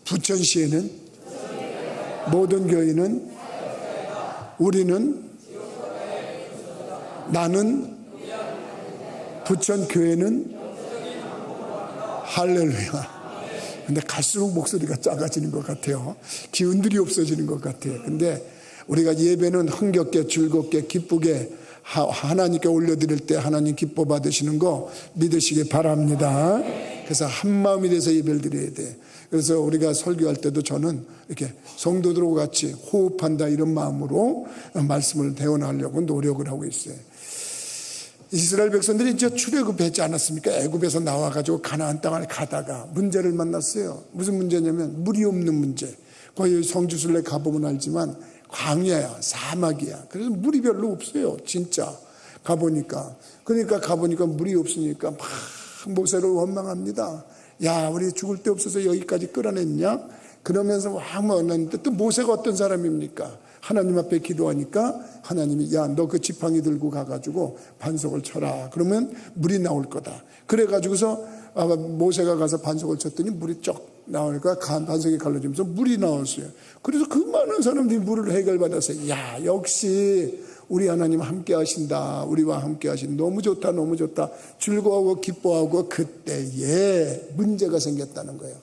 부천시에는 모든 교인은 우리는 나는 부천교회는 할렐루야. 근데 갈수록 목소리가 작아지는 것 같아요. 기운들이 없어지는 것 같아요. 근데 우리가 예배는 흥겹게 즐겁게 기쁘게 하나님께 올려드릴 때 하나님 기뻐 받으시는 거 믿으시기 바랍니다. 그래서 한 마음이 돼서 예배를 드려야 돼. 그래서 우리가 설교할 때도 저는 이렇게 성도들하고 같이 호흡한다 이런 마음으로 말씀을 대원하려고 노력을 하고 있어요. 이스라엘 백성들이 이제 출애굽했지 않았습니까? 애굽에서 나와가지고 가나안 땅을 가다가 문제를 만났어요. 무슨 문제냐면 물이 없는 문제. 거기 성지순례 가보면 알지만 광야야, 사막이야. 그래서 물이 별로 없어요, 진짜. 가보니까. 그러니까 가보니까 물이 없으니까 막 모세를 원망합니다. 야, 우리 죽을 데 없어서 여기까지 끌어냈냐? 그러면서 막 만났는데 또 모세가 어떤 사람입니까? 하나님 앞에 기도하니까 하나님이 야, 너 그 지팡이 들고 가가지고 반석을 쳐라. 그러면 물이 나올 거다. 그래가지고서 모세가 가서 반석을 쳤더니 물이 쩍 나오니까 반석이 갈라지면서 물이 나왔어요. 그래서 그 많은 사람들이 물을 해결받았어요. 야, 역시 우리 하나님 함께 하신다. 우리와 함께 하신 너무 좋다, 너무 좋다. 즐거워하고 기뻐하고 그때에 문제가 생겼다는 거예요.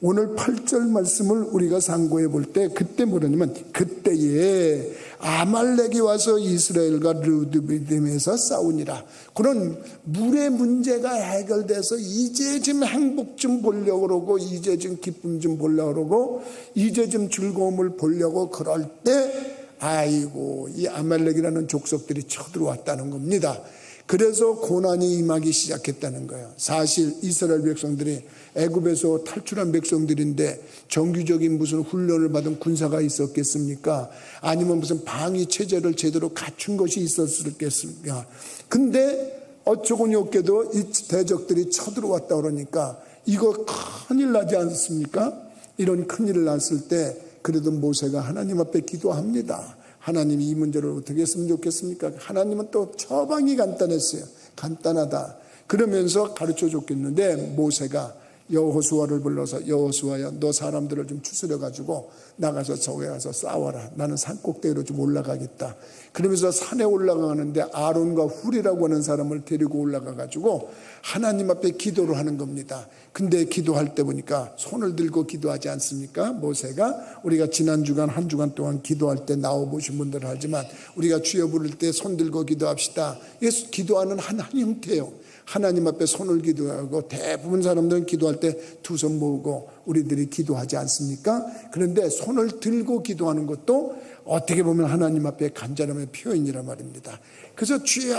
오늘 8절 말씀을 우리가 상고해 볼 때 그때 뭐냐면 그때에 아말렉이 와서 이스라엘과 르드빔에서 싸우니라. 그런 물의 문제가 해결돼서 이제 좀 행복 좀 보려고 그러고 이제 좀 기쁨 좀 보려고 그러고 이제 좀 즐거움을 보려고 그럴 때 아이고 이 아말렉이라는 족속들이 쳐들어왔다는 겁니다. 그래서 고난이 임하기 시작했다는 거예요. 사실 이스라엘 백성들이 애굽에서 탈출한 백성들인데 정규적인 무슨 훈련을 받은 군사가 있었겠습니까? 아니면 무슨 방위 체제를 제대로 갖춘 것이 있었겠습니까? 근데 어처구니 없게도 이 대적들이 쳐들어왔다 그러니까 이거 큰일 나지 않습니까? 이런 큰일을 났을 때 그래도 모세가 하나님 앞에 기도합니다. 하나님이 이 문제를 어떻게 했으면 좋겠습니까? 하나님은 또 처방이 간단했어요. 간단하다. 그러면서 가르쳐 줬겠는데 모세가 여호수아를 불러서 여호수아야 너 사람들을 좀 추스려 가지고 나가서 저기 가서 싸워라. 나는 산 꼭대기로 좀 올라가겠다. 그러면서 산에 올라가는데 아론과 훌이라고 하는 사람을 데리고 올라가 가지고 하나님 앞에 기도를 하는 겁니다. 근데 기도할 때 보니까 손을 들고 기도하지 않습니까? 모세가 우리가 지난 주간 한 주간 동안 기도할 때 나와보신 분들 알지만 우리가 주여 부를 때 손 들고 기도합시다. 예수 기도하는 한 형태예요. 하나님 앞에 손을 기도하고 대부분 사람들은 기도할 때 두 손 모으고 우리들이 기도하지 않습니까? 그런데 손을 들고 기도하는 것도 어떻게 보면 하나님 앞에 간절함의 표현이란 말입니다. 그래서 주여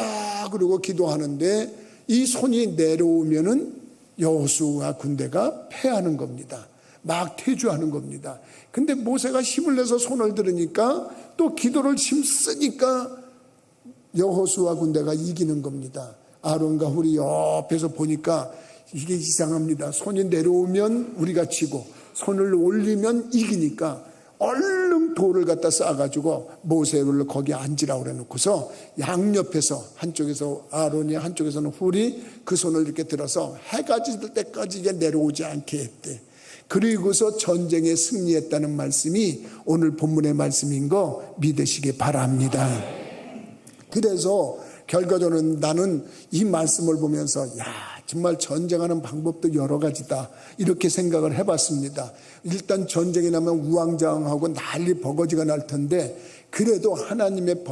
그러고 기도하는데 이 손이 내려오면은 여호수아 군대가 패하는 겁니다. 막 퇴주하는 겁니다. 근데 모세가 힘을 내서 손을 들으니까 또 기도를 힘쓰니까 여호수아 군대가 이기는 겁니다. 아론과 훌이 옆에서 보니까 이게 이상합니다. 손이 내려오면 우리가 지고 손을 올리면 이기니까 얼른 돌을 갖다 쌓아가지고 모세를 거기 앉으라고 그래놓고서 양옆에서 한쪽에서 아론이 한쪽에서는 훌이 그 손을 이렇게 들어서 해가 질 때까지 이게 내려오지 않게 했대. 그리고서 전쟁에 승리했다는 말씀이 오늘 본문의 말씀인 거 믿으시기 바랍니다. 그래서 결과적으로 나는 이 말씀을 보면서 야 정말 전쟁하는 방법도 여러 가지다 이렇게 생각을 해봤습니다. 일단 전쟁이 나면 우왕좌왕하고 난리 버거지가 날 텐데 그래도 하나님의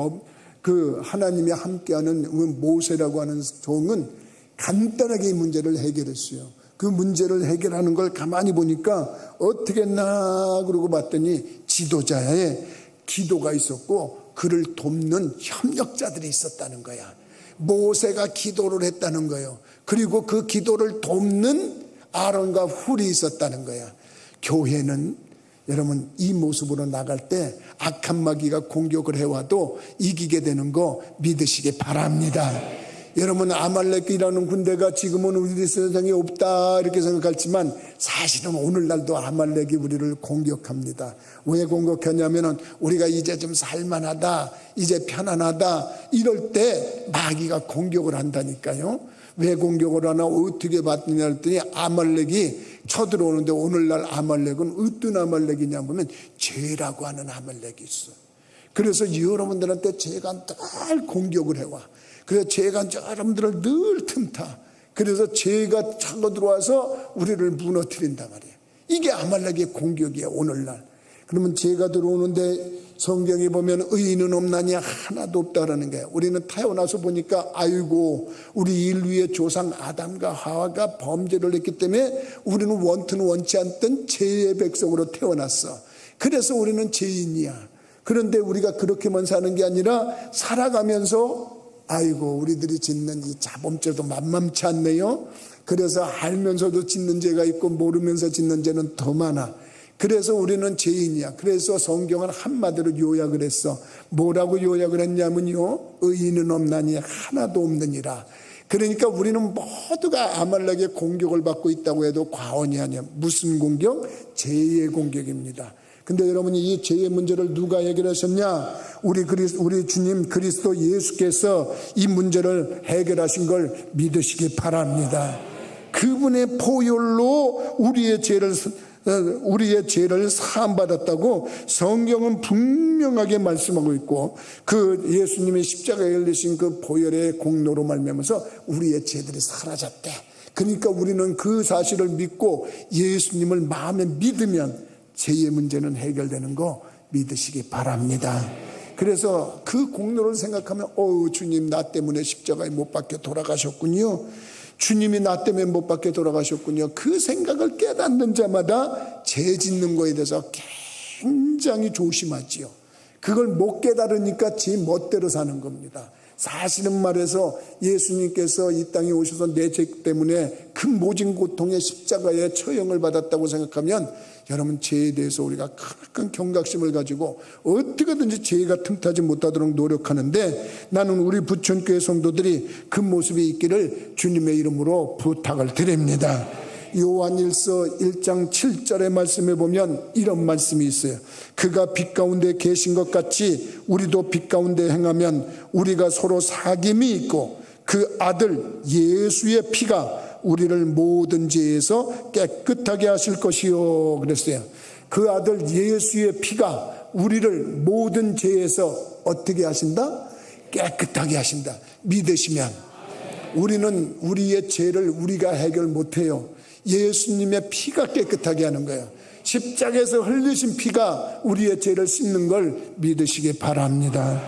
하나님이 함께하는 모세라고 하는 종은 간단하게 이 문제를 해결했어요. 그 문제를 해결하는 걸 가만히 보니까 어떻게 했나 그러고 봤더니 지도자의 기도가 있었고 그를 돕는 협력자들이 있었다는 거야. 모세가 기도를 했다는 거예요. 그리고 그 기도를 돕는 아론과 훌이 있었다는 거야. 교회는 여러분 이 모습으로 나갈 때 악한 마귀가 공격을 해와도 이기게 되는 거 믿으시기 바랍니다. 여러분 아말렉이라는 군대가 지금은 우리 세상에 없다 이렇게 생각하지만 사실은 오늘날도 아말렉이 우리를 공격합니다. 왜 공격하냐면은 우리가 이제 좀 살만하다 이제 편안하다 이럴 때 마귀가 공격을 한다니까요. 왜 공격을 하나 어떻게 받느냐 했더니 아말렉이 쳐들어오는데 오늘날 아말렉은 어떤 아말렉이냐 보면 죄라고 하는 아말렉이 있어. 그래서 여러분들한테 죄가 늘 공격을 해와. 그래서 죄가 여러분들을 늘 틈타. 그래서 죄가 차고 들어와서 우리를 무너뜨린단 말이에요. 이게 아말렉의 공격이에요, 오늘날. 그러면 죄가 들어오는데 성경에 보면 의인은 없나니 하나도 없다라는 거예요. 우리는 태어나서 보니까 아이고 우리 인류의 조상 아담과 하와가 범죄를 했기 때문에 우리는 원투는 원치 않던 죄의 백성으로 태어났어. 그래서 우리는 죄인이야. 그런데 우리가 그렇게만 사는 게 아니라 살아가면서 아이고 우리들이 짓는 이 자범죄도 만만치 않네요. 그래서 알면서도 짓는 죄가 있고 모르면서 짓는 죄는 더 많아. 그래서 우리는 죄인이야. 그래서 성경은 한마디로 요약을 했어. 뭐라고 요약을 했냐면요, 의인은 없나니 하나도 없느니라. 그러니까 우리는 모두가 아말렉의 공격을 받고 있다고 해도 과언이 아니야. 무슨 공격? 죄의 공격입니다. 근데 여러분이 이 죄의 문제를 누가 해결하셨냐? 우리 주님 그리스도 예수께서 이 문제를 해결하신 걸 믿으시기 바랍니다. 그분의 보혈로 우리의 죄를 사함받았다고 성경은 분명하게 말씀하고 있고, 그 예수님의 십자가에 열리신 그 보혈의 공로로 말미암아서 우리의 죄들이 사라졌대. 그러니까 우리는 그 사실을 믿고 예수님을 마음에 믿으면 죄의 문제는 해결되는 거 믿으시기 바랍니다. 그래서 그 공로를 생각하면 주님 나 때문에 십자가에 못 박혀 돌아가셨군요. 주님이 나 때문에 못 박혀 돌아가셨군요. 그 생각을 깨닫는 자마다 죄 짓는 거에 대해서 굉장히 조심하지요. 그걸 못 깨달으니까 지 멋대로 사는 겁니다. 사실은 말해서 예수님께서 이 땅에 오셔서 내 죄 때문에 그 모진 고통의 십자가에 처형을 받았다고 생각하면 여러분 죄에 대해서 우리가 큰 경각심을 가지고 어떻게든지 죄가 틈타지 못하도록 노력하는데, 나는 우리 부천교회 성도들이 그 모습이 있기를 주님의 이름으로 부탁을 드립니다. 요한일서 1장 7절의 말씀에 보면 이런 말씀이 있어요. 그가 빛 가운데 계신 것 같이 우리도 빛 가운데 행하면 우리가 서로 사귐이 있고 그 아들 예수의 피가 우리를 모든 죄에서 깨끗하게 하실 것이요 그랬어요. 그 아들 예수의 피가 우리를 모든 죄에서 어떻게 하신다? 깨끗하게 하신다. 믿으시면. 우리는 우리의 죄를 우리가 해결 못해요. 예수님의 피가 깨끗하게 하는 거예요. 십자가에서 흘리신 피가 우리의 죄를 씻는 걸 믿으시기 바랍니다.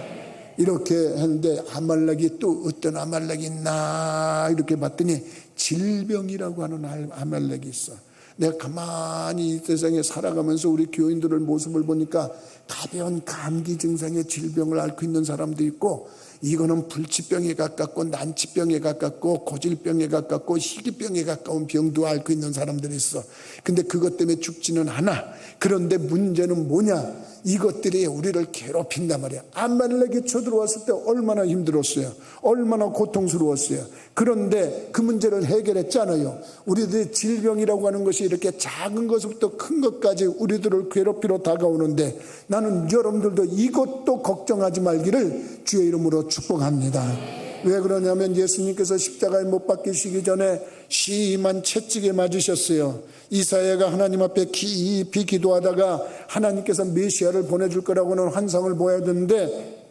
이렇게 했는데 아말렉이 또 어떤 아말렉이 있나 이렇게 봤더니 질병이라고 하는 아말렉이 있어. 내가 가만히 이 세상에 살아가면서 우리 교인들의 모습을 보니까 가벼운 감기 증상의 질병을 앓고 있는 사람도 있고, 이거는 불치병에 가깝고 난치병에 가깝고 고질병에 가깝고 희귀병에 가까운 병도 앓고 있는 사람들이 있어. 근데 그것 때문에 죽지는 않아. 그런데 문제는 뭐냐? 이것들이 우리를 괴롭힌단 말이야. 아말렉이 쳐들어왔을 때 얼마나 힘들었어요. 얼마나 고통스러웠어요. 그런데 그 문제를 해결했잖아요. 우리들의 질병이라고 하는 것이 이렇게 작은 것부터 큰 것까지 우리들을 괴롭히러 다가오는데, 나는 여러분들도 이것도 걱정하지 말기를 주의 이름으로 축복합니다. 왜 그러냐면 예수님께서 십자가에 못 박히시기 전에 심한 채찍에 맞으셨어요. 이사야가 하나님 앞에 깊이 기도하다가 하나님께서 메시아를 보내줄 거라고는 환상을 보여줬는데,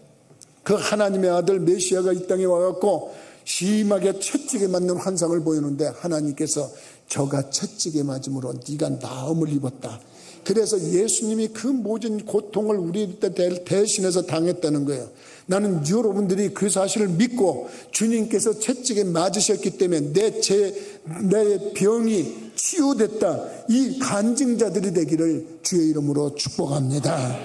그 하나님의 아들 메시아가 이 땅에 와갖고 심하게 채찍에 맞는 환상을 보이는데, 하나님께서 저가 채찍에 맞음으로 네가 나음을 입었다. 그래서 예수님이 그 모든 고통을 우리 대신해서 당했다는 거예요. 나는 여러분들이 그 사실을 믿고 주님께서 채찍에 맞으셨기 때문에 내 병이 치유됐다, 이 간증자들이 되기를 주의 이름으로 축복합니다.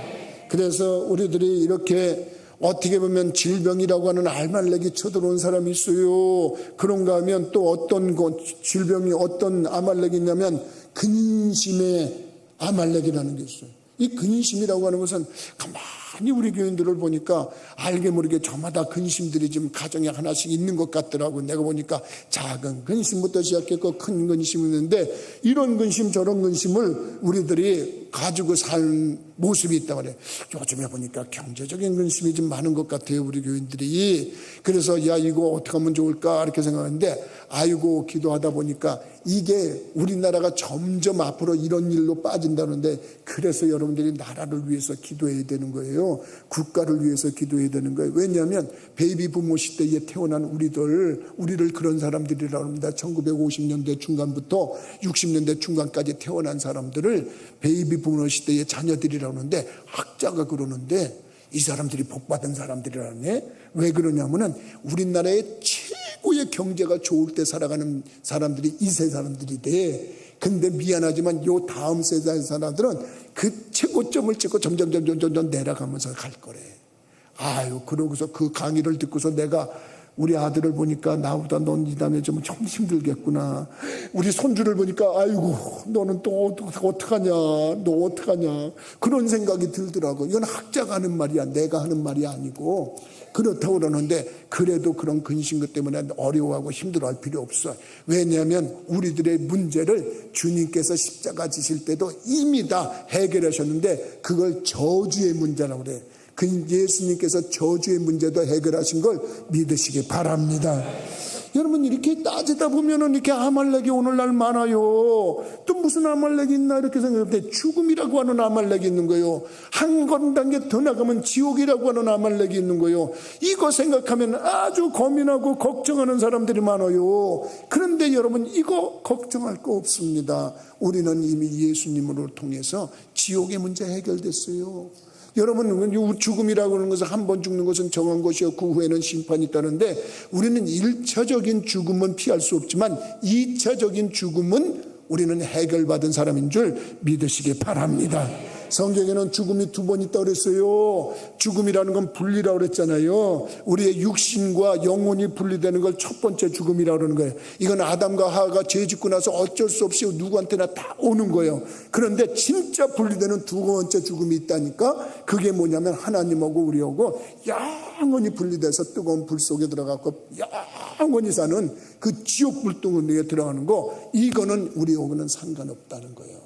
그래서 우리들이 이렇게 어떻게 보면 질병이라고 하는 아말렉이 쳐들어온 사람이 있어요. 그런가 하면 또 어떤 질병이 어떤 아말렉이 있냐면 근심의 아말렉이라는 게 있어요. 이 근심이라고 하는 것은 가만히 우리 교인들을 보니까 알게 모르게 저마다 근심들이 좀 가정에 하나씩 있는 것 같더라고. 내가 보니까 작은 근심부터 시작했고 큰 근심이 있는데, 이런 근심 저런 근심을 우리들이 가지고 살 모습이 있단 말이에요. 요즘에 보니까 경제적인 근심이 좀 많은 것 같아요, 우리 교인들이. 그래서 야, 이거 어떻게 하면 좋을까 이렇게 생각하는데, 아이고 기도하다 보니까 이게 우리나라가 점점 앞으로 이런 일로 빠진다는데, 그래서 여러분들이 나라를 위해서 기도해야 되는 거예요. 국가를 위해서 기도해야 되는 거예요. 왜냐하면 베이비 부모 시대에 태어난 우리를 그런 사람들이라고 합니다. 1950년대 중간부터 60년대 중간까지 태어난 사람들을 베이비 부모 시대의 자녀들이라고 하는데, 학자가 그러는데 이 사람들이 복받은 사람들이라네. 왜 그러냐면은 우리나라의 최고의 경제가 좋을 때 살아가는 사람들이 이 세 사람들이래. 근데 미안하지만 요 다음 세대 사람들은 그 최고점을 찍고 점점 내려가면서 갈 거래. 아유, 그러고서 그 강의를 듣고서 내가 우리 아들을 보니까 나보다 넌 이 다음에 좀 힘들겠구나. 우리 손주를 보니까 아이고 너는 또 어떡하냐, 너 어떡하냐, 그런 생각이 들더라고. 이건 학자가 하는 말이야, 내가 하는 말이 아니고. 그렇다고 그러는데, 그래도 그런 근심것 때문에 어려워하고 힘들어할 필요 없어. 왜냐하면 우리들의 문제를 주님께서 십자가 지실 때도 이미 다 해결하셨는데, 그걸 저주의 문제라고 그래. 그 예수님께서 저주의 문제도 해결하신 걸 믿으시기 바랍니다. 여러분, 이렇게 따지다 보면은 이렇게 아말렉이 오늘날 많아요. 또 무슨 아말렉이 있나 이렇게 생각하는데, 죽음이라고 하는 아말렉이 있는 거예요. 한 단계 더 나가면 지옥이라고 하는 아말렉이 있는 거예요. 이거 생각하면 아주 고민하고 걱정하는 사람들이 많아요. 그런데 여러분, 이거 걱정할 거 없습니다. 우리는 이미 예수님으로 통해서 지옥의 문제 해결됐어요. 여러분, 죽음이라고 하는 것은 한 번 죽는 것은 정한 것이요 그 후에는 심판이 있다는데, 우리는 1차적인 죽음은 피할 수 없지만 2차적인 죽음은 우리는 해결받은 사람인 줄 믿으시기 바랍니다. 성경에는 죽음이 두 번 있다고 그랬어요. 죽음이라는 건 분리라고 그랬잖아요. 우리의 육신과 영혼이 분리되는 걸 첫 번째 죽음이라고 그러는 거예요. 이건 아담과 하와가 죄 짓고 나서 어쩔 수 없이 누구한테나 다 오는 거예요. 그런데 진짜 분리되는 두 번째 죽음이 있다니까. 그게 뭐냐면 하나님하고 우리하고 영원히 분리돼서 뜨거운 불 속에 들어가고 영원히 사는 그 지옥 불덩어리에 들어가는 거, 이거는 우리하고는 상관없다는 거예요.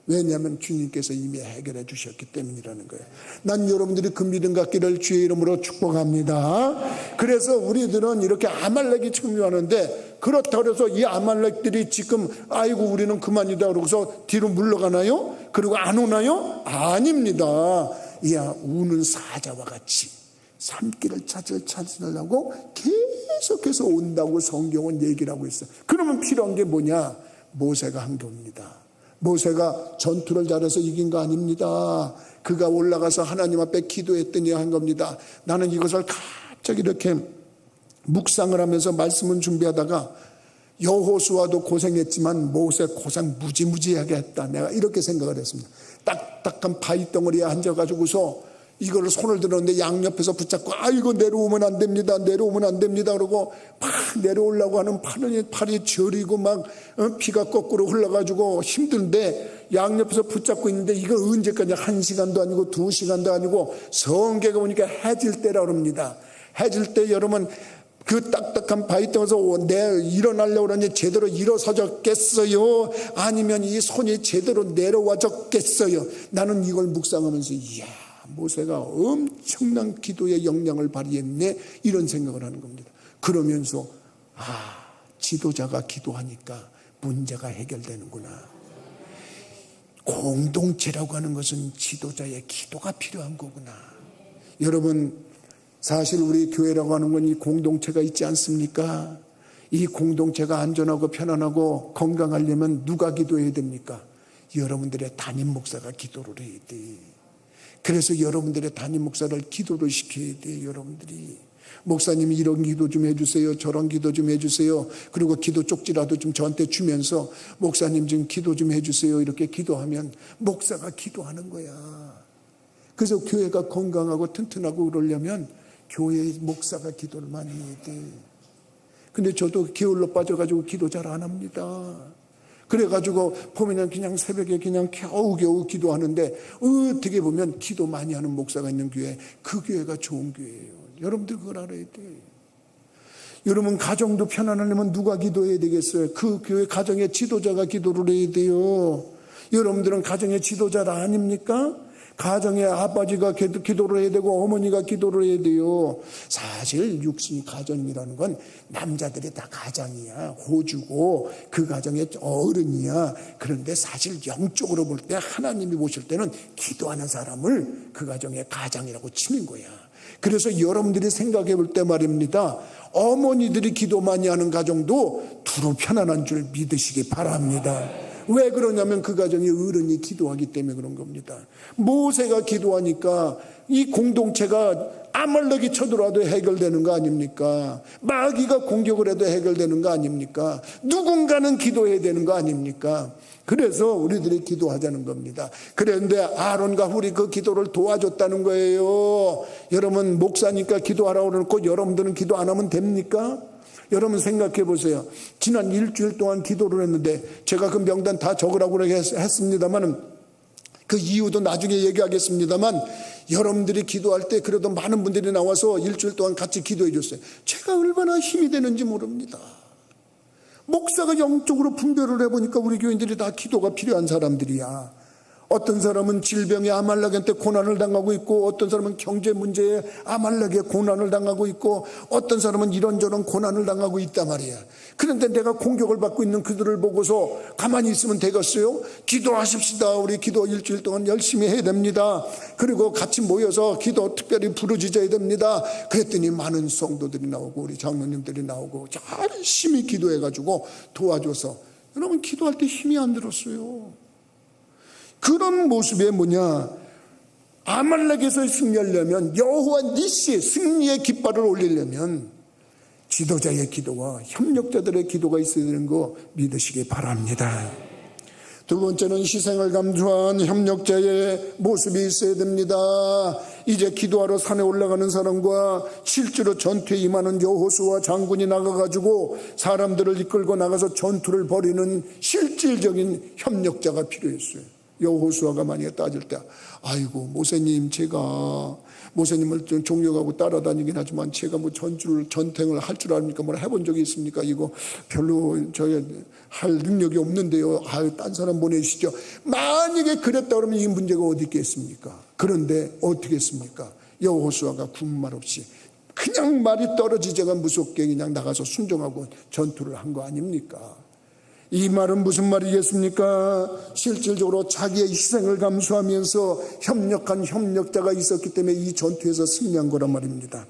왜냐하면 주님께서 이미 해결해 주셨기 때문이라는 거예요. 난 여러분들이 그 믿음 갖기를 주의 이름으로 축복합니다. 그래서 우리들은 이렇게 아말렉이 침공하는데, 그렇다고 해서 이 아말렉들이 지금 아이고 우리는 그만이다 그러고서 뒤로 물러가나요? 그리고 안 오나요? 아닙니다. 이야, 우는 사자와 같이 산길을 찾으려고 계속해서 온다고 성경은 얘기를 하고 있어요. 그러면 필요한 게 뭐냐? 모세가 한 겁니다. 모세가 전투를 잘해서 이긴 거 아닙니다. 그가 올라가서 하나님 앞에 기도했더니 한 겁니다. 나는 이것을 갑자기 이렇게 묵상을 하면서 말씀을 준비하다가, 여호수아도 고생했지만 모세 고생 무지무지하게 했다, 내가 이렇게 생각을 했습니다. 딱딱한 바위 덩어리에 앉아가지고서 이걸 손을 들었는데 양옆에서 붙잡고, 아이고 내려오면 안 됩니다, 내려오면 안 됩니다 그러고 막 내려오려고 하는 팔이 저리고 막 피가 거꾸로 흘러가지고 힘든데 양옆에서 붙잡고 있는데, 이걸 언제까지 1시간도 아니고 2시간도 아니고 성경에 보니까 해질 때라고 합니다. 해질 때 여러분, 그 딱딱한 바위덩어리에서 일어나려고 그러니 제대로 일어서졌겠어요? 아니면 이 손이 제대로 내려와졌겠어요? 나는 이걸 묵상하면서 이야, 모세가 엄청난 기도의 역량을 발휘했네, 이런 생각을 하는 겁니다. 그러면서 지도자가 기도하니까 문제가 해결되는구나. 공동체라고 하는 것은 지도자의 기도가 필요한 거구나. 여러분, 사실 우리 교회라고 하는 건 이 공동체가 있지 않습니까? 이 공동체가 안전하고 편안하고 건강하려면 누가 기도해야 됩니까? 여러분들의 담임 목사가 기도를 해야 돼. 그래서 여러분들의 담임 목사를 기도를 시켜야 돼. 여러분들이 목사님이 이런 기도 좀 해주세요, 저런 기도 좀 해주세요, 그리고 기도 쪽지라도 좀 저한테 주면서 목사님 좀 기도 좀 해주세요, 이렇게 기도하면 목사가 기도하는 거야. 그래서 교회가 건강하고 튼튼하고 그러려면 교회의 목사가 기도를 많이 해야 돼. 근데 저도 게을러 빠져가지고 기도 잘 안 합니다. 그래가지고 보면 그냥 새벽에 그냥 겨우겨우 기도하는데, 어떻게 보면 기도 많이 하는 목사가 있는 교회, 그 교회가 좋은 교회예요. 여러분들 그걸 알아야 돼. 여러분, 가정도 편안하려면 누가 기도해야 되겠어요? 그 교회 가정의 지도자가 기도를 해야 돼요. 여러분들은 가정의 지도자라 아닙니까? 가정의 아버지가 기도를 해야 되고 어머니가 기도를 해야 돼요. 사실 육신이 가정이라는 건 남자들이 다 가장이야, 호주고 그 가정의 어른이야. 그런데 사실 영적으로 볼 때 하나님이 보실 때는 기도하는 사람을 그 가정의 가장이라고 치는 거야. 그래서 여러분들이 생각해 볼 때 말입니다, 어머니들이 기도 많이 하는 가정도 두루 편안한 줄 믿으시기 바랍니다. 왜 그러냐면 그 가정에 어른이 기도하기 때문에 그런 겁니다. 모세가 기도하니까 이 공동체가 아말렉이 쳐들어와도 해결되는 거 아닙니까? 마귀가 공격을 해도 해결되는 거 아닙니까? 누군가는 기도해야 되는 거 아닙니까? 그래서 우리들이 기도하자는 겁니다. 그런데 아론과 훌이 그 기도를 도와줬다는 거예요. 여러분, 목사니까 기도하라고 그러고 여러분들은 기도 안 하면 됩니까? 여러분 생각해 보세요. 지난 일주일 동안 기도를 했는데 제가 그 명단 다 적으라고 했습니다만 그 이유도 나중에 얘기하겠습니다만 여러분들이 기도할 때 그래도 많은 분들이 나와서 일주일 동안 같이 기도해 줬어요. 제가 얼마나 힘이 되는지 모릅니다. 목사가 영적으로 분별을 해보니까 우리 교인들이 다 기도가 필요한 사람들이야. 어떤 사람은 질병에 아말렉한테 고난을 당하고 있고, 어떤 사람은 경제 문제에 아말렉에 고난을 당하고 있고, 어떤 사람은 이런저런 고난을 당하고 있단 말이야. 그런데 내가 공격을 받고 있는 그들을 보고서 가만히 있으면 되겠어요? 기도하십시다. 우리 기도 일주일 동안 열심히 해야 됩니다. 그리고 같이 모여서 기도 특별히 부르짖어야 됩니다. 그랬더니 많은 성도들이 나오고 우리 장로님들이 나오고 열심히 기도해가지고 도와줘서, 여러분 기도할 때 힘이 안 들었어요. 그런 모습에 뭐냐, 아말렉에서 승리하려면, 여호와 니시 승리의 깃발을 올리려면 지도자의 기도와 협력자들의 기도가 있어야 되는 거 믿으시기 바랍니다. 두 번째는 희생을 감수한 협력자의 모습이 있어야 됩니다. 이제 기도하러 산에 올라가는 사람과 실제로 전투에 임하는 여호수아 장군이 나가가지고 사람들을 이끌고 나가서 전투를 벌이는 실질적인 협력자가 필요했어요. 여호수아가 만약에 따질 때, 아이고 모세님, 제가 모세님을 좀 존경하고 따라다니긴 하지만 제가 뭐 전탱을 할 줄 압니까? 뭘 해본 적이 있습니까? 이거 별로 저희 할 능력이 없는데요. 아유, 딴 사람 보내시죠. 만약에 그랬다 그러면 이 문제가 어디 있겠습니까? 그런데 어떻게 했습니까? 여호수아가 군말 없이 그냥 말이 떨어지자가 무섭게 그냥 나가서 순종하고 전투를 한 거 아닙니까? 이 말은 무슨 말이겠습니까? 실질적으로 자기의 희생을 감수하면서 협력한 협력자가 있었기 때문에 이 전투에서 승리한 거란 말입니다.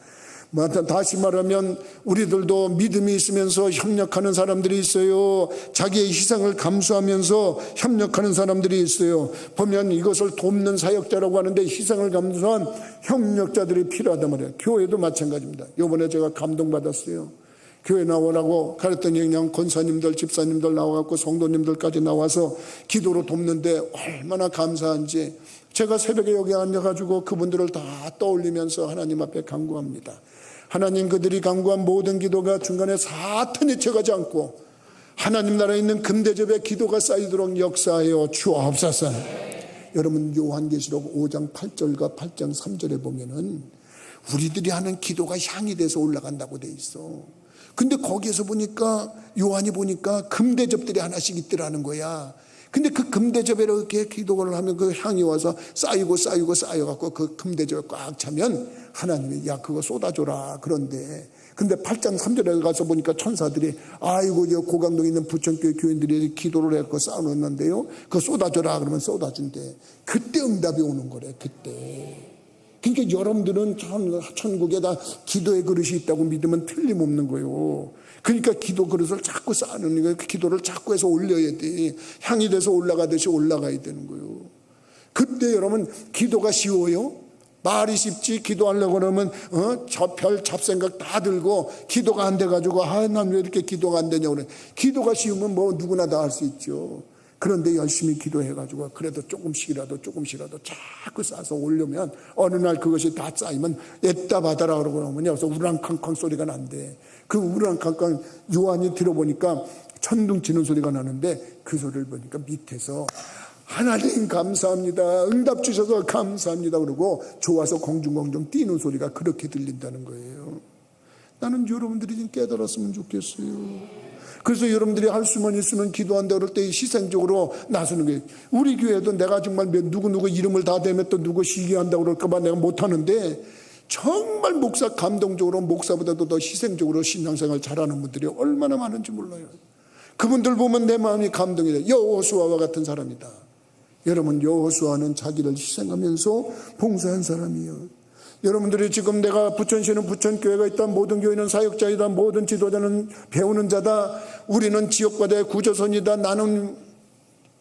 다시 말하면 우리들도 믿음이 있으면서 협력하는 사람들이 있어요. 자기의 희생을 감수하면서 협력하는 사람들이 있어요. 보면 이것을 돕는 사역자라고 하는데 희생을 감수한 협력자들이 필요하단 말이에요. 교회도 마찬가지입니다. 이번에 제가 감동받았어요. 교회 나오라고 가르쳤더니 그냥 권사님들, 집사님들 나와갖고 성도님들까지 나와서 기도로 돕는데 얼마나 감사한지, 제가 새벽에 여기 앉아가지고 그분들을 다 떠올리면서 하나님 앞에 간구합니다. 하나님, 그들이 간구한 모든 기도가 중간에 사탄이 쳐가지 않고 하나님 나라에 있는 금대접에 기도가 쌓이도록 역사하여 주옵소서. 여러분, 요한계시록 5장 8절과 8장 3절에 보면은 우리들이 하는 기도가 향이 돼서 올라간다고 돼 있어. 근데 거기에서 보니까, 요한이 보니까 금대접들이 하나씩 있더라는 거야. 근데 그 금대접에 이렇게 기도를 하면 그 향이 와서 쌓여갖고 그 금대접에 꽉 차면 하나님이 야, 그거 쏟아줘라. 그런데 근데 8장 3절에 가서 보니까 천사들이 아이고, 고강동에 있는 부천교회 교인들이 기도를 해서 쌓아놓는데요, 그거 쏟아줘라 그러면 쏟아준대. 그때 응답이 오는 거래. 그때. 그러니까 여러분들은 천국에다 기도의 그릇이 있다고 믿으면 틀림없는 거예요. 그러니까 기도 그릇을 자꾸 쌓는 거예요. 기도를 자꾸 해서 올려야 돼. 향이 돼서 올라가듯이 올라가야 되는 거예요. 그때 여러분, 기도가 쉬워요? 말이 쉽지. 기도하려고 그러면 저 별 잡생각 다 들고 기도가 안 돼가지고 난 왜 이렇게 기도가 안 되냐고 그래. 기도가 쉬우면 뭐 누구나 다 할 수 있죠. 그런데 열심히 기도해가지고 그래도 조금씩이라도 자꾸 쌓아서 올려면 어느 날 그것이 다 쌓이면 애따 받아라 그러고 나면 여기서 우랑캉캉 소리가 난대. 그 우랑캉캉 요한이 들어보니까 천둥 치는 소리가 나는데 그 소리를 보니까 밑에서 하나님 감사합니다, 응답 주셔서 감사합니다 그러고 좋아서 공중공중 뛰는 소리가 그렇게 들린다는 거예요. 나는 여러분들이 좀 깨달았으면 좋겠어요. 그래서 여러분들이 할 수만 있으면 기도한다 그럴 때 희생적으로 나서는 거예요. 우리 교회도 내가 정말 누구 이름을 다 대면 또 누구 시기한다고 그럴까봐 내가 못하는데, 정말 목사 감동적으로, 목사보다도 더 희생적으로 신앙생활 잘하는 분들이 얼마나 많은지 몰라요. 그분들 보면 내 마음이 감동이 돼요. 여호수아와 같은 사람이다. 여러분, 여호수아는 자기를 희생하면서 봉사한 사람이에요. 여러분들이 지금 내가 부천시는 부천교회가 있다, 모든 교회는 사역자이다, 모든 지도자는 배우는 자다, 우리는 지역과대의 구조선이다, 나는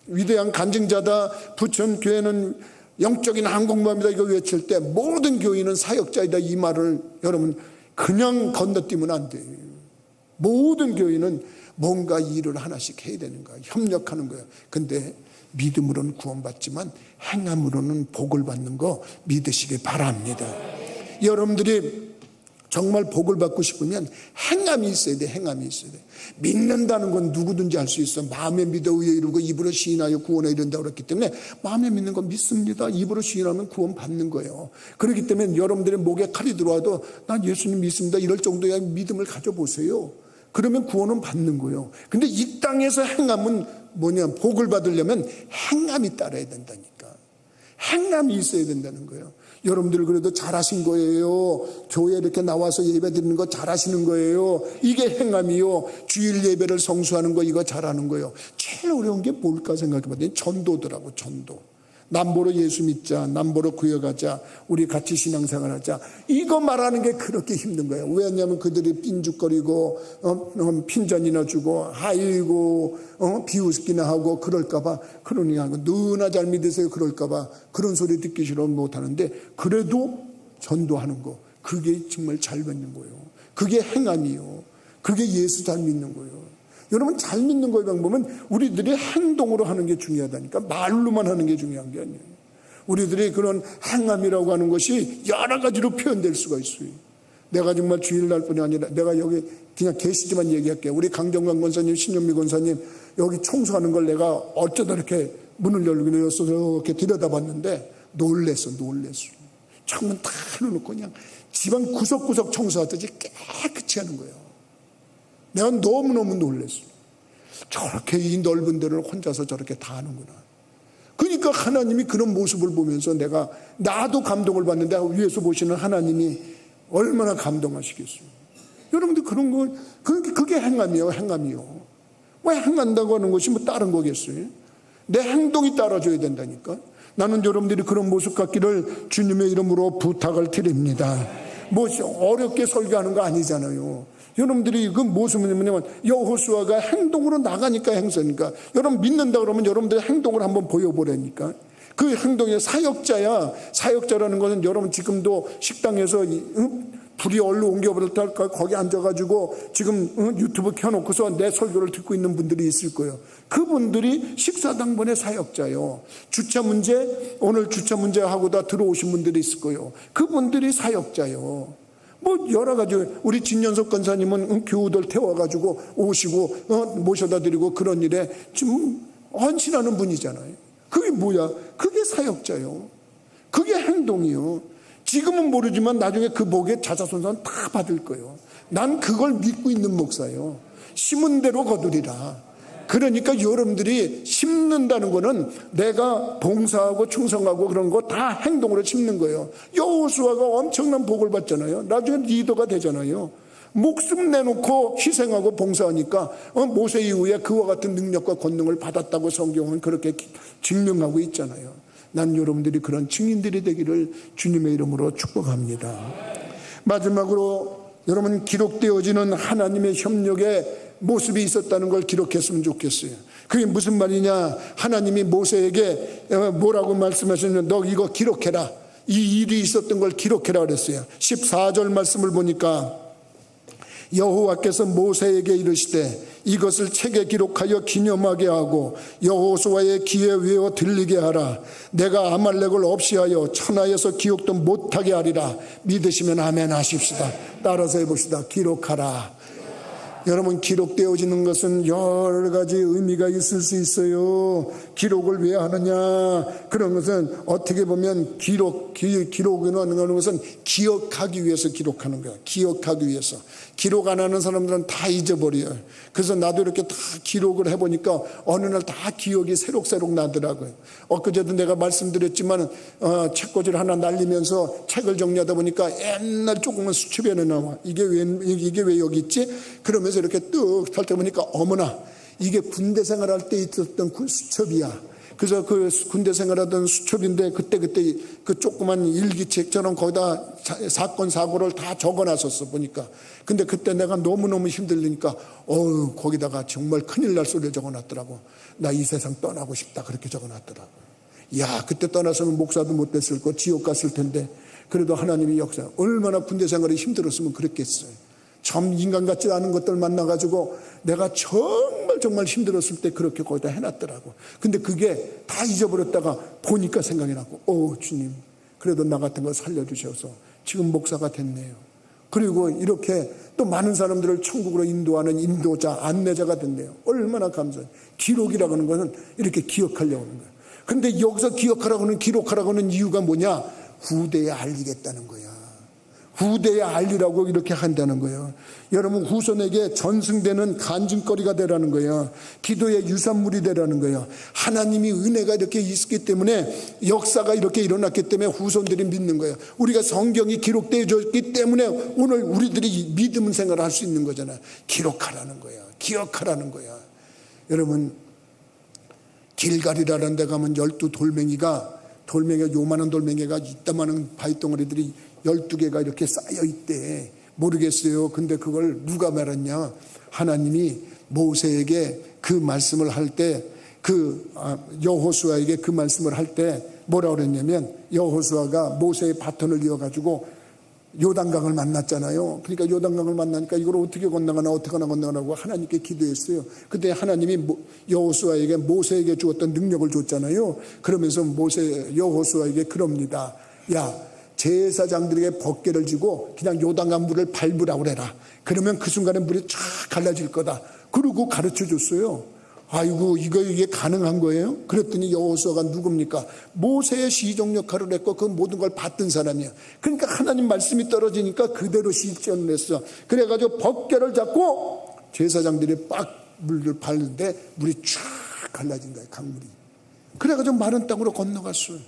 위대한 간증자다, 부천교회는 영적인 항공모함이다, 이거 외칠 때 모든 교인은 사역자이다, 이 말을 여러분 그냥 건너뛰면 안 돼요. 모든 교인은 뭔가 일을 하나씩 해야 되는 거야. 협력하는 거야. 근데 믿음으로는 구원받지만 행함으로는 복을 받는 거 믿으시기 바랍니다. 여러분들이 정말 복을 받고 싶으면 행함이 있어야 돼. 행함이 있어야 돼. 믿는다는 건 누구든지 할 수 있어. 마음에 믿어 의에 이르고 입으로 시인하여 구원에 이른다고 그랬기 때문에 마음에 믿는 건 믿습니다. 입으로 시인하면 구원 받는 거예요. 그렇기 때문에 여러분들의 목에 칼이 들어와도 난 예수님 믿습니다, 이럴 정도의 믿음을 가져보세요. 그러면 구원은 받는 거예요. 근데 이 땅에서 행함은 뭐냐, 복을 받으려면 행함이 따라야 된다니까. 행함이 있어야 된다는 거예요. 여러분들 그래도 잘하신 거예요. 교회 이렇게 나와서 예배 드리는 거 잘하시는 거예요. 이게 행함이요. 주일 예배를 성수하는 거, 이거 잘하는 거예요. 제일 어려운 게 뭘까 생각해봤더니 전도더라고. 전도. 남보로 예수 믿자, 남보로 구해가자, 우리 같이 신앙생활하자, 이거 말하는 게 그렇게 힘든 거예요. 왜냐하면 그들이 삔죽거리고 핀잔이나 주고 아이고 비웃기나 하고 그럴까봐, 그러니 하고 너나 잘 믿으세요 그럴까봐 그런 소리 듣기 싫어 못하는데, 그래도 전도하는 거, 그게 정말 잘 믿는 거예요. 그게 행함이요. 그게 예수 잘 믿는 거예요. 여러분, 잘 믿는 거의 방법은 우리들이 행동으로 하는 게 중요하다니까. 말로만 하는 게 중요한 게 아니에요. 우리들이 그런 행함이라고 하는 것이 여러 가지로 표현될 수가 있어요. 내가 정말 주일날 뿐이 아니라, 내가 여기 그냥 계시지만 얘기할게요. 우리 강정관 권사님, 신현미 권사님 여기 청소하는 걸 내가 어쩌다 이렇게 문을 열고 이렇게 들여다봤는데 놀랬어. 창문 다 해놓고 그냥 집안 구석구석 청소하듯이 깨끗이 하는 거예요. 내가 너무너무 놀랐어요. 저렇게 이 넓은 데를 혼자서 저렇게 다 하는구나. 그러니까 하나님이 그런 모습을 보면서 나도 감동을 받는데 위에서 보시는 하나님이 얼마나 감동하시겠어요. 여러분들 그런 거, 그게 행함이에요. 행함이요. 왜 행한다고 하는 것이 뭐 다른 거겠어요? 내 행동이 따라줘야 된다니까. 나는 여러분들이 그런 모습 갖기를 주님의 이름으로 부탁을 드립니다. 뭐 어렵게 설교하는 거 아니잖아요. 여러분들이 그 모습은 뭐냐면 여호수아가 행동으로 나가니까 행사니까. 여러분 믿는다 그러면 여러분들의 행동을 한번 보여보라니까. 그 행동이 사역자야. 사역자라는 것은 여러분 지금도 식당에서 불이 얼른 옮겨버릴 때 거기 앉아가지고 지금 유튜브 켜놓고서 내 설교를 듣고 있는 분들이 있을 거예요. 그분들이 식사당번의 사역자요. 주차 문제, 오늘 주차 문제하고 다 들어오신 분들이 있을 거예요. 그분들이 사역자요. 뭐 여러 가지, 우리 진연석 권사님은 교우들 태워가지고 오시고 모셔다 드리고 그런 일에 좀 헌신하는 분이잖아요. 그게 뭐야? 그게 사역자요. 그게 행동이요. 지금은 모르지만 나중에 그 복의 자자손손 다 받을 거예요. 난 그걸 믿고 있는 목사예요. 심은 대로 거두리라. 그러니까 여러분들이 심는다는 거는 내가 봉사하고 충성하고 그런 거 다 행동으로 심는 거예요. 여호수아가 엄청난 복을 받잖아요. 나중에 리더가 되잖아요. 목숨 내놓고 희생하고 봉사하니까 모세 이후에 그와 같은 능력과 권능을 받았다고 성경은 그렇게 증명하고 있잖아요. 난 여러분들이 그런 증인들이 되기를 주님의 이름으로 축복합니다. 마지막으로 여러분, 기록되어지는 하나님의 협력의 모습이 있었다는 걸 기록했으면 좋겠어요. 그게 무슨 말이냐? 하나님이 모세에게 뭐라고 말씀하셨냐면 너 이거 기록해라. 이 일이 있었던 걸 기록해라 그랬어요. 14절 말씀을 보니까 여호와께서 모세에게 이르시되 이것을 책에 기록하여 기념하게 하고 여호수아의 귀에 외워 들리게 하라. 내가 아말렉을 없이 하여 천하에서 기억도 못하게 하리라. 믿으시면 아멘 하십시다. 따라서 해봅시다. 기록하라. 여러분, 기록되어지는 것은 여러 가지 의미가 있을 수 있어요. 기록을 왜 하느냐? 그런 것은 어떻게 보면 기록이라는 것은 기억하기 위해서 기록하는 거야. 기억하기 위해서. 기록 안 하는 사람들은 다 잊어버려요. 그래서 나도 이렇게 다 기록을 해보니까 어느 날 다 기억이 새록새록 나더라고요. 엊그제도 내가 말씀드렸지만 책꽂이를 하나 날리면서 책을 정리하다 보니까 옛날 조그만 수첩에는 나와. 이게 왜 여기 있지? 그러면서 이렇게 뚝 살펴보니까 어머나, 이게 군대 생활할 때 있었던 그 수첩이야. 그래서 그 군대 생활하던 수첩인데 그때 그 조그만 일기책처럼 거기다 사건 사고를 다 적어놨었어 보니까. 근데 그때 내가 너무너무 힘들으니까 거기다가 정말 큰일 날 소리를 적어놨더라고. 나 이 세상 떠나고 싶다, 그렇게 적어놨더라고. 야, 그때 떠나서는 목사도 못 됐을 거, 지옥 갔을 텐데 그래도 하나님이 역사, 얼마나 군대 생활이 힘들었으면 그랬겠어요. 참 인간 같지 않은 것들 만나가지고 내가 정말 힘들었을 때 그렇게 거기다 해놨더라고. 근데 그게 다 잊어버렸다가 보니까 생각이 나고, 주님, 그래도 나 같은 거 살려주셔서 지금 목사가 됐네요. 그리고 이렇게 또 많은 사람들을 천국으로 인도하는 인도자, 안내자가 됐네요. 얼마나 감사해요. 기록이라고 하는 것은 이렇게 기억하려고 하는 거예요. 근데 여기서 기억하라고 하는, 기록하라고 하는 이유가 뭐냐? 후대에 알리겠다는 거야. 후대에 알리라고 이렇게 한다는 거예요. 여러분, 후손에게 전승되는 간증거리가 되라는 거예요. 기도의 유산물이 되라는 거예요. 하나님이 은혜가 이렇게 있었기 때문에, 역사가 이렇게 일어났기 때문에 후손들이 믿는 거예요. 우리가 성경이 기록되어졌기 때문에 오늘 우리들이 믿음 생활을 할 수 있는 거잖아요. 기록하라는 거예요. 기억하라는 거예요. 여러분, 길갈이라는 데 가면 12돌멩이가 요만한 돌멩이가 이따만한 바위덩어리들이 12개가 이렇게 쌓여 있대. 모르겠어요. 근데 그걸 누가 말했냐? 하나님이 모세에게 그 말씀을 할 때, 여호수아에게 그 말씀을 할 때 뭐라고 그랬냐면, 여호수아가 모세의 바톤을 이어가지고 요단강을 만났잖아요. 그러니까 요단강을 만나니까 이걸 어떻게 건너가라고 하나님께 기도했어요. 그때 하나님이 여호수아에게, 모세에게 주었던 능력을 줬잖아요. 그러면서 여호수아에게 그럽니다. 야, 제사장들에게 법궤를 쥐고 그냥 요단강 물을 밟으라고 그래라. 그러면 그 순간에 물이 쫙 갈라질 거다. 그러고 가르쳐 줬어요. 아이고, 이게 가능한 거예요? 그랬더니 여호수아가 누굽니까? 모세의 시종 역할을 했고 그 모든 걸 받던 사람이야. 그러니까 하나님 말씀이 떨어지니까 그대로 실천을 했어. 그래가지고 법궤를 잡고 제사장들이 빡 물을 밟는데 물이 쫙 갈라진 거예요, 강물이. 그래가지고 마른 땅으로 건너갔어요.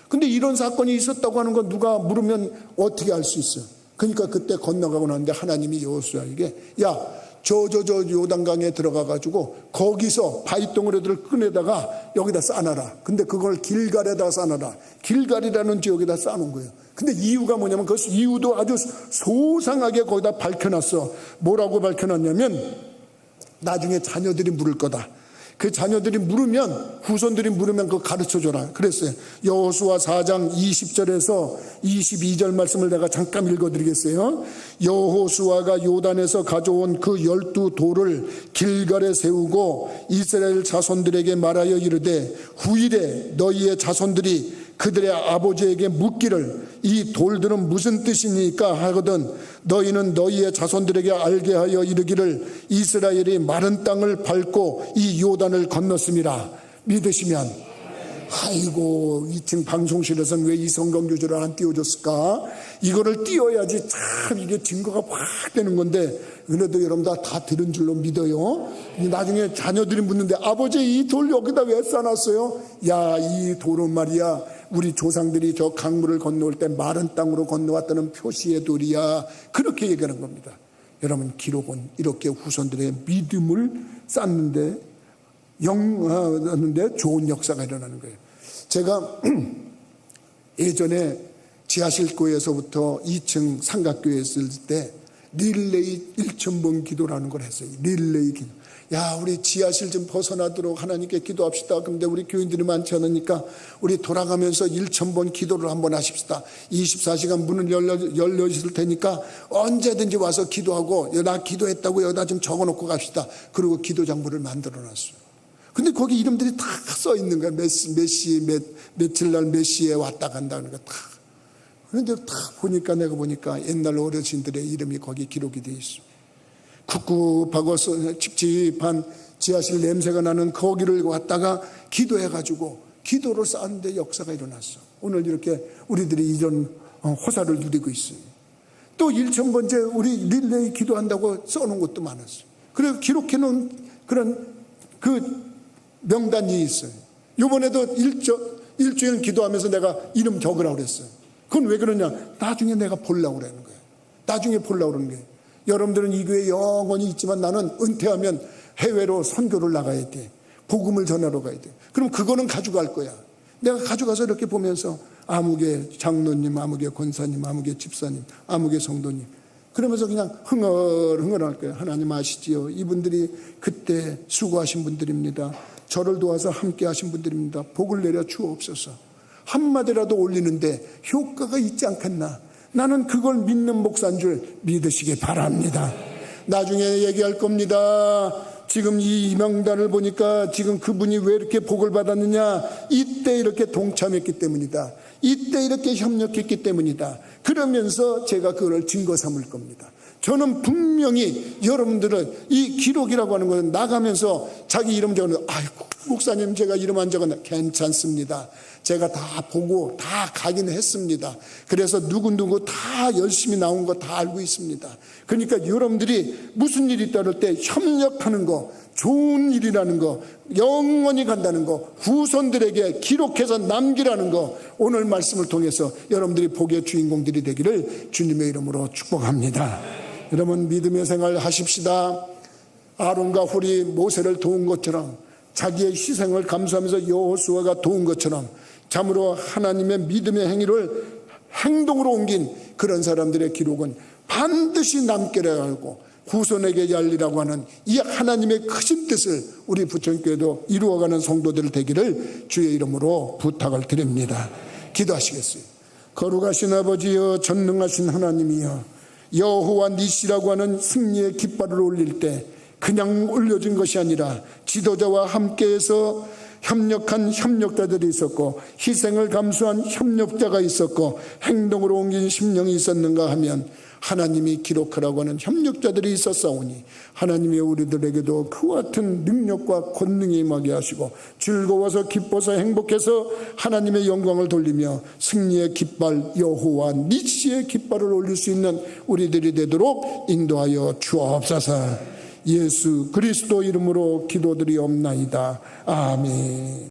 근데 이런 사건이 있었다고 하는 건 누가 물으면 어떻게 알 수 있어요? 그러니까 그때 건너가고 나는데 하나님이 여호수아에게, 야, 저 요단강에 들어가가지고 거기서 바위덩어리들을 꺼내다가 여기다 싸놔라. 근데 그걸 길갈에다 싸놔라. 길갈이라는 지역에다 싸놓은 거예요. 근데 이유가 뭐냐면 그 이유도 아주 소상하게 거기다 밝혀놨어. 뭐라고 밝혀놨냐면, 나중에 자녀들이 물을 거다. 그 자녀들이 물으면, 후손들이 물으면 그거 가르쳐줘라 그랬어요. 여호수아 4장 20절에서 22절 말씀을 내가 잠깐 읽어드리겠어요. 여호수아가 요단에서 가져온 그 12돌을 길갈에 세우고 이스라엘 자손들에게 말하여 이르되, 후일에 너희의 자손들이 그들의 아버지에게 묻기를 이 돌들은 무슨 뜻이니까 하거든 너희는 너희의 자손들에게 알게 하여 이르기를 이스라엘이 마른 땅을 밟고 이 요단을 건넜음이라. 믿으시면, 아이고, 2층 방송실에서는 왜 이 성경 교재를 안 띄워줬을까? 이거를 띄워야지 참 이게 증거가 확 되는 건데, 그래도 여러분 다 들은 줄로 믿어요. 나중에 자녀들이 묻는데, 아버지 이 돌 여기다 왜 싸놨어요? 야, 이 돌은 말이야, 우리 조상들이 저 강물을 건너올 때 마른 땅으로 건너왔다는 표시의 돌이야. 그렇게 얘기하는 겁니다. 여러분, 기록은 이렇게 후손들의 믿음을 쌓는데 좋은 역사가 일어나는 거예요. 제가 예전에 지하실교회에서부터 2층 삼각교회에 있을 때 릴레이 1,000번 기도라는 걸 했어요. 릴레이 기도. 야, 우리 지하실 좀 벗어나도록 하나님께 기도합시다. 근데 우리 교인들이 많지 않으니까 우리 돌아가면서 1,000번 기도를 한번 하십시다. 24시간 문은 열려 있을 테니까 언제든지 와서 기도하고, 나 기도했다고 여기다 좀 적어놓고 갑시다. 그리고 기도 장부를 만들어 놨어요. 근데 거기 이름들이 다 써 있는 거야. 며칠 날 몇 시에 왔다 간다 그러니까 다. 그런데 다 보니까, 내가 보니까 옛날 어르신들의 이름이 거기 기록이 돼 있어. 꿉꿉하고 찝찝한 지하실 냄새가 나는 거기를 왔다가 기도해가지고 기도를 쌓는데 역사가 일어났어. 오늘 이렇게 우리들이 이런 호사를 누리고 있어요. 또 1,000번째 우리 릴레이 기도한다고 써놓은 것도 많았어요. 그래서 기록해놓은 그런 그 명단이 있어요. 이번에도 일주일 기도하면서 내가 이름 적으라고 그랬어요. 그건 왜 그러냐? 나중에 내가 보려고 그러는 거예요. 나중에 보려고 그러는 거예요. 여러분들은 이 교회에 영원히 있지만 나는 은퇴하면 해외로 선교를 나가야 돼. 복음을 전하러 가야 돼. 그럼 그거는 가져갈 거야. 내가 가져가서 이렇게 보면서 아무개 장로님, 아무개 권사님, 아무개 집사님, 아무개 성도님, 그러면서 그냥 흥얼흥얼할 거예요. 하나님 아시지요? 이분들이 그때 수고하신 분들입니다. 저를 도와서 함께 하신 분들입니다. 복을 내려 주옵소서. 한마디라도 올리는데 효과가 있지 않겠나? 나는 그걸 믿는 목사인 줄 믿으시기 바랍니다. 나중에 얘기할 겁니다. 지금 이 명단을 보니까 지금 그분이 왜 이렇게 복을 받았느냐? 이때 이렇게 동참했기 때문이다. 이때 이렇게 협력했기 때문이다. 그러면서 제가 그걸 증거 삼을 겁니다. 저는 분명히 여러분들은 이 기록이라고 하는 것은 나가면서 자기 이름 적어놓은, 아이고 목사님 제가 이름 안 적었나? 괜찮습니다. 제가 다 보고 다 가긴 했습니다. 그래서 누구누구 다 열심히 나온 거 다 알고 있습니다. 그러니까 여러분들이 무슨 일이 있다 그럴 때 협력하는 거, 좋은 일이라는 거, 영원히 간다는 거, 후손들에게 기록해서 남기라는 거, 오늘 말씀을 통해서 여러분들이 복의 주인공들이 되기를 주님의 이름으로 축복합니다. 여러분 믿음의 생활 하십시다. 아론과 훌이 모세를 도운 것처럼, 자기의 희생을 감수하면서 여호수아가 도운 것처럼 참으로 하나님의 믿음의 행위를 행동으로 옮긴 그런 사람들의 기록은 반드시 남기를 알고 후손에게 알리라고 하는 이 하나님의 크신 뜻을 우리 부천교회도 이루어가는 성도들 되기를 주의 이름으로 부탁을 드립니다. 기도하시겠어요? 거룩하신 아버지여, 전능하신 하나님이여, 여호와 니시라고 하는 승리의 깃발을 올릴 때 그냥 올려진 것이 아니라 지도자와 함께해서 협력한 협력자들이 있었고 희생을 감수한 협력자가 있었고 행동으로 옮긴 심령이 있었는가 하면 하나님이 기록하라고 하는 협력자들이 있었사오니 하나님이 우리들에게도 그와 같은 능력과 권능이 임하게 하시고 즐거워서 기뻐서 행복해서 하나님의 영광을 돌리며 승리의 깃발 여호와 니시의 깃발을 올릴 수 있는 우리들이 되도록 인도하여 주옵소서. 예수 그리스도 이름으로 기도드리옵나이다. 아멘.